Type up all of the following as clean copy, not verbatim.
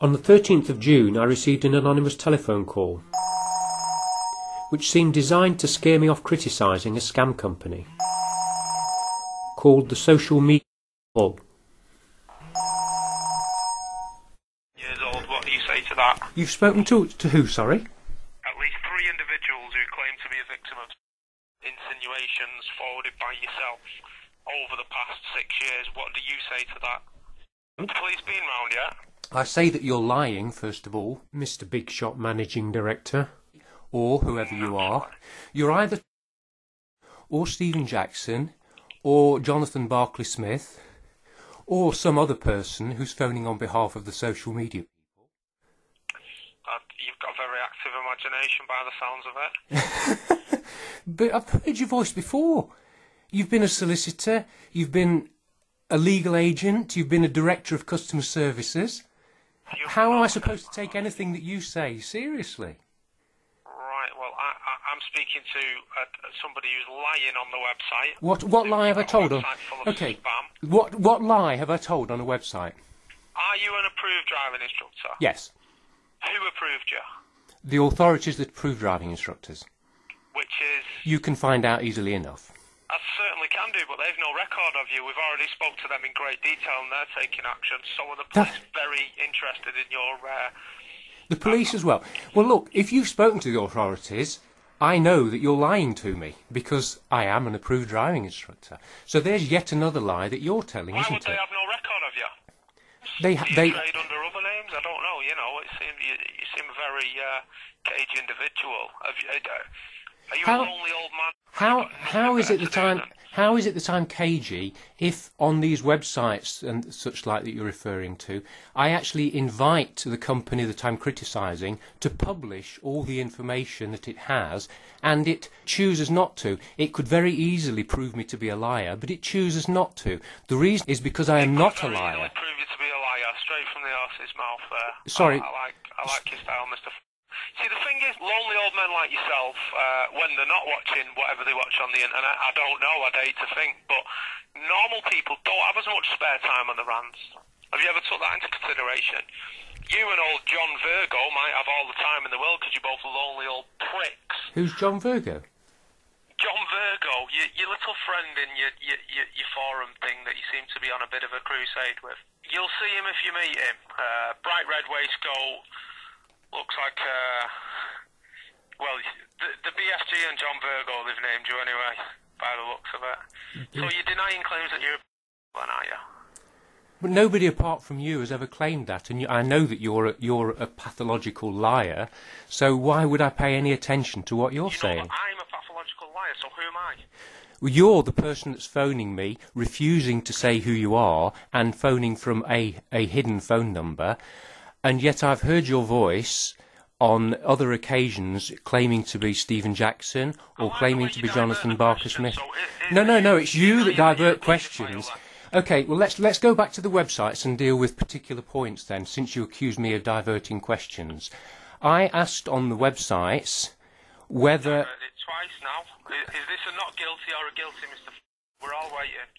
On the 13th of June, I received an anonymous telephone call, which seemed designed to scare me off criticising a scam company called the Social Media Hub. Years old, what do you say to that? You've spoken to who, sorry? At least 3 individuals who claim to be a victim of insinuations forwarded by yourself over the past 6 years. What do you say to that? Have the police been round yet? I say that you're lying, first of all, Mr. Big Shot Managing Director, or whoever you are. You're either or Stephen Jackson, or Jonathan Barclay Smith, or some other person who's phoning on behalf of the social media people. You've got a very active imagination by the sounds of it. But I've heard your voice before. You've been a solicitor, you've been a legal agent, you've been a director of customer services. How am I supposed to take anything that you say seriously? Right, well, I'm speaking to somebody who's lying on the website. What lie have I told on? Okay. What lie have I told on a website? Are you an approved driving instructor? Yes. Who approved you? The authorities that approve driving instructors. Which is? You can find out easily enough. I certainly can do, but they've no record of you. We've already spoke to them in great detail and they're taking action. So are the police very interested in your... The police as well. Well, look, if you've spoken to the authorities, I know that you're lying to me, because I am an approved driving instructor. So there's yet another lie that you're telling, isn't it? Why would they have no record of you? They trade under other names? I don't know, you know. You seem a very cagey individual. Are you a lonely old man? How is it that I'm cagey if on these websites and such like that you're referring to, I actually invite the company that I'm criticising to publish all the information that it has, and it chooses not to? It could very easily prove me to be a liar, but it chooses not to. The reason is because I am not a liar. It prove you to be a liar, straight from the horse's mouth there. Sorry. I like your style, Mr. See, the thing is, lonely old men like yourself, when they're not watching whatever they watch on the internet, I don't know, I'd hate to think, but normal people don't have as much spare time on the rants. Have you ever took that into consideration? You and old John Virgo might have all the time in the world because you're both lonely old pricks. Who's John Virgo? John Virgo, your little friend in your forum thing that you seem to be on a bit of a crusade with. You'll see him if you meet him. Bright red waistcoat. Looks like, well, the BFG and John Virgo, they've named you anyway, by the looks of it. So you're denying claims that you're a then, are you? But nobody apart from you has ever claimed that, and I know that you're a pathological liar, so why would I pay any attention to what you're saying? I'm a pathological liar, so who am I? Well, you're the person that's phoning me, refusing to say who you are, and phoning from a hidden phone number. And yet I've heard your voice on other occasions claiming to be Stephen Jackson or claiming to be Jonathan Barclay Smith. No, it's you that divert questions. Okay, well, let's go back to the websites and deal with particular points then, since you accuse me of diverting questions. I asked on the websites whether... I've read it twice now. Is this a not guilty or a guilty, Mr. We're all waiting.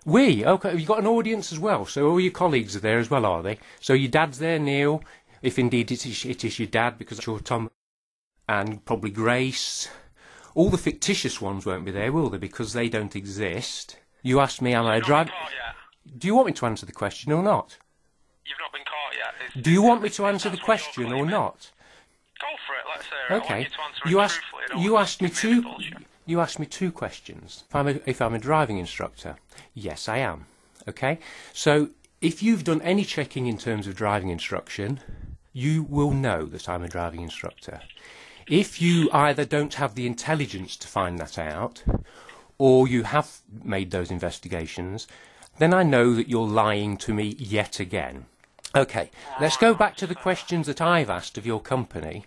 Okay, you've got an audience as well, so all your colleagues are there as well, are they? So your dad's there, Neil, if indeed it is your dad, because it's your Tom, and probably Grace. All the fictitious ones won't be there, will they, because they don't exist. You asked me, am I a driver? Do you want me to answer the question or not? You've not been caught yet. Do you want me to answer the question or not? Go for it, let's hear it. Okay. I want you to answer it truthfully. You asked me two questions. If I'm a driving instructor, yes, I am. Okay? So, if you've done any checking in terms of driving instruction, you will know that I'm a driving instructor. If you either don't have the intelligence to find that out, or you have made those investigations, then I know that you're lying to me yet again. Okay, let's go back to the questions that I've asked of your company,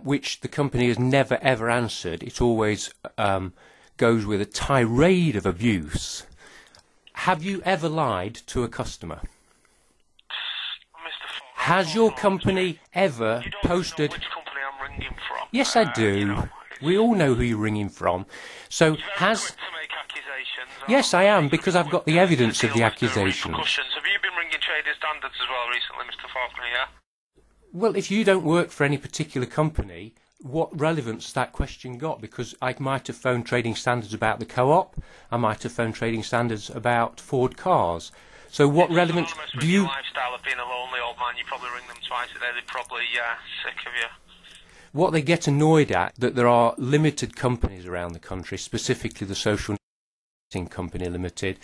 which the company has never ever answered. It always goes with a tirade of abuse. Have you ever lied to a customer? Has your company ever posted... Which company I'm ringing from? Yes, I do. We all know who you're ringing from. So has... To make accusations. Yes, I am, because I've got the evidence of the accusations. Have you been ringing trading standards as well recently, Mr. Faulkner, yeah? Well, if you don't work for any particular company, what relevance has that question got? Because I might have phoned trading standards about the co-op, I might have phoned trading standards about Ford cars. So what relevance do you... Your lifestyle of being a lonely old man, you probably ring them twice a day, they're probably sick of you. What they get annoyed at, that there are limited companies around the country, specifically the Social Networking Company Limited,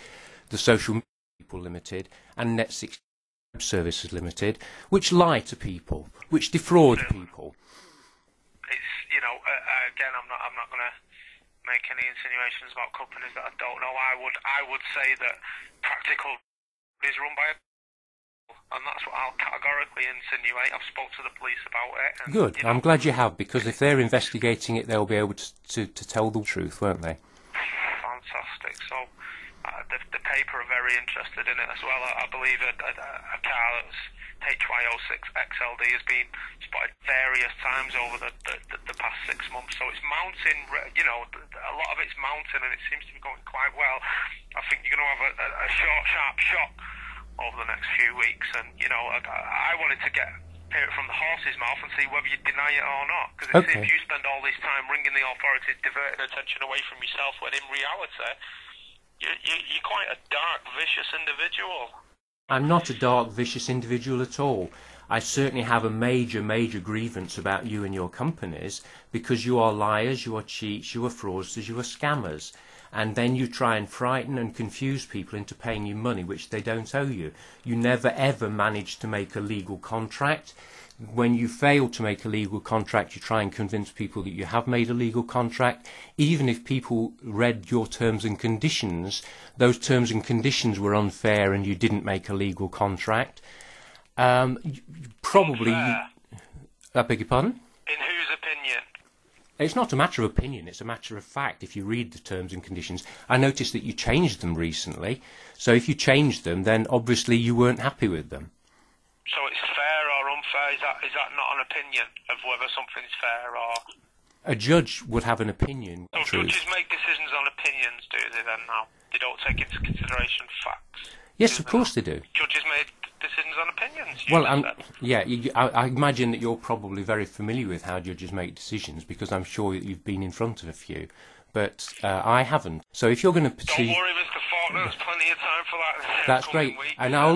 the Social People Limited, and Net60 Web Services Limited, which lie to people, which defraud people. It's, again, I'm not going to make any insinuations about companies that I don't know. I would say that Practical is run by a... and that's what I'll categorically insinuate. I've spoke to the police about it. And, Good. I'm glad you have, because if they're investigating it, they'll be able to tell the truth, won't they? Fantastic. So the paper are very interested in it as well. I believe a car that's HY06XLD has been spotted various times over the past 6 months. So it's mounting, a lot of it's mounting, and it seems to be going quite well. I think you're going to have a short, sharp shock over the next few weeks, and I wanted to hear it from the horse's mouth and see whether you deny it or not, because it seems you spend all this time ringing the authorities, diverting attention away from yourself, when in reality you're quite a dark, vicious individual. I'm not a dark, vicious individual at all. I certainly have a major grievance about you and your companies, because you are liars, you are cheats, you are fraudsters, you are scammers. And then you try and frighten and confuse people into paying you money which they don't owe you. You never ever manage to make a legal contract. When you fail to make a legal contract, you try and convince people that you have made a legal contract. Even if people read your terms and conditions, those terms and conditions were unfair and you didn't make a legal contract. Probably... I beg your pardon? In whose opinion? It's not a matter of opinion, it's a matter of fact. If you read the terms and conditions, I noticed that you changed them recently. So if you changed them, then obviously you weren't happy with them. So it's fair or unfair? Is that not an opinion of whether something's fair or... A judge would have an opinion. So judges make decisions on opinions, do they then now? They don't take into consideration facts? Yes, of course they do. Judges make decisions on opinions. Well, I imagine that you're probably very familiar with how judges make decisions, because I'm sure that you've been in front of a few, but I haven't. So if you're going to pursue... Don't worry, Mr. Faulkner, there's plenty of time for that. That's great, and I'll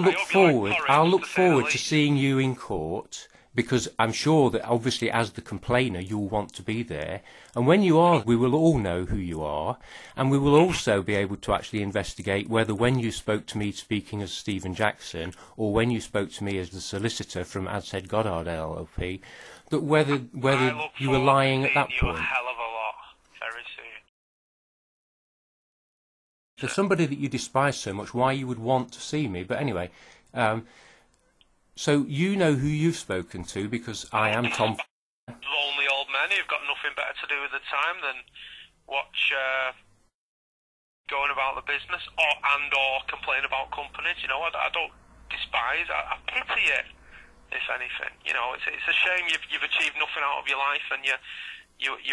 look forward to seeing you in court, because I'm sure that obviously as the complainer you'll want to be there, and when you are, we will all know who you are, and we will also be able to actually investigate whether when you spoke to me speaking as Stephen Jackson, or when you spoke to me as the solicitor from Adshead Goddard LLP, that whether you were lying at that point. A hell of a lot very soon. For somebody that you despise so much, why you would want to see me, but anyway... So you know who you've spoken to, because I am Tom... Lonely old men who've got nothing better to do with the time than watch going about the business or complain about companies. I don't despise, I pity it, if anything. It's a shame you've achieved nothing out of your life, and you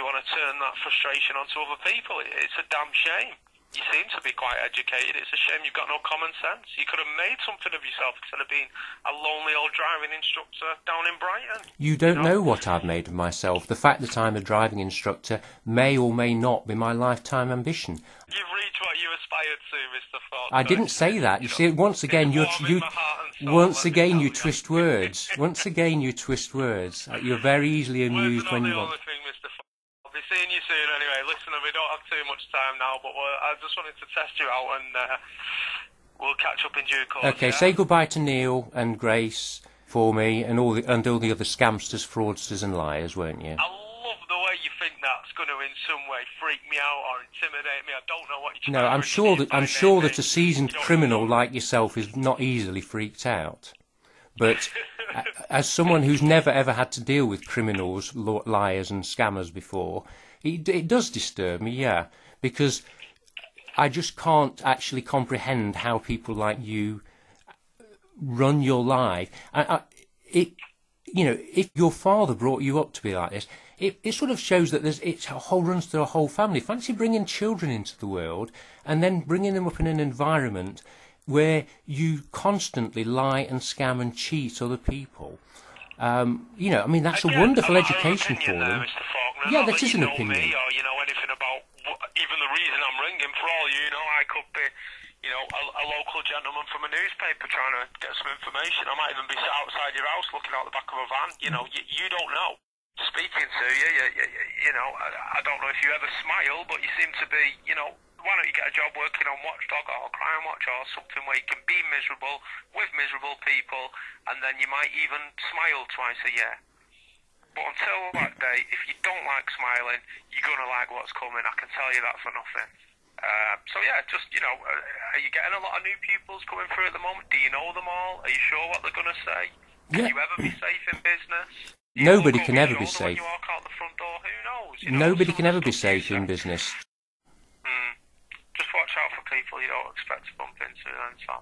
want to turn that frustration onto other people. It's a damn shame. You seem to be quite educated. It's a shame you've got no common sense. You could have made something of yourself instead of being a lonely old driving instructor down in Brighton. You don't know what I've made of myself. The fact that I'm a driving instructor may or may not be my lifetime ambition. You've reached what you aspired to, Mr. Faulkner. I didn't say that. You see, once again you twist words. Once again you twist words. You're very easily amused when you want. I'll be seeing you soon anyway. Listen, we don't have too much time now, but I just wanted to test you out, and we'll catch up in due course. Okay, say goodbye to Neil and Grace for me, and all the other scamsters, fraudsters and liars, won't you? I love the way you think that's going to in some way freak me out or intimidate me. I don't know what you're No, I'm sure that a seasoned criminal like yourself is not easily freaked out. But as someone who's never ever had to deal with criminals, liars and scammers before, it does disturb me, yeah, because I just can't actually comprehend how people like you run your life. If your father brought you up to be like this, it sort of shows that it runs through a whole family. Fancy bringing children into the world and then bringing them up in an environment where you constantly lie and scam and cheat other people. You know, I mean, that's Again, a wonderful a matter of education opinion for there, them. Mr. Faulkner. Yeah, Not that that is you an know opinion. me or you know anything about even the reason I'm ringing. For all you know, I could be, you know, a local gentleman from a newspaper trying to get some information. I might even be sat outside your house looking out the back of a van. You know, you don't know. Speaking to you know, I don't know if you ever smile, but you seem to be, you know, why don't you get a job working on Watchdog or Crime Watch or something where you can be miserable with miserable people, and then you might even smile twice a year. But until that day, if you don't like smiling, you're going to like what's coming. I can tell you that for nothing. So yeah, just, you know, are you getting a lot of new pupils coming through at the moment? Do you know them all? Are you sure what they're going to say? Can you ever be safe in business? Nobody can ever be safe. When you walk out the front door, who knows? You know, Nobody can ever be safe in business. Just watch out for people you don't expect to bump into then, Sam.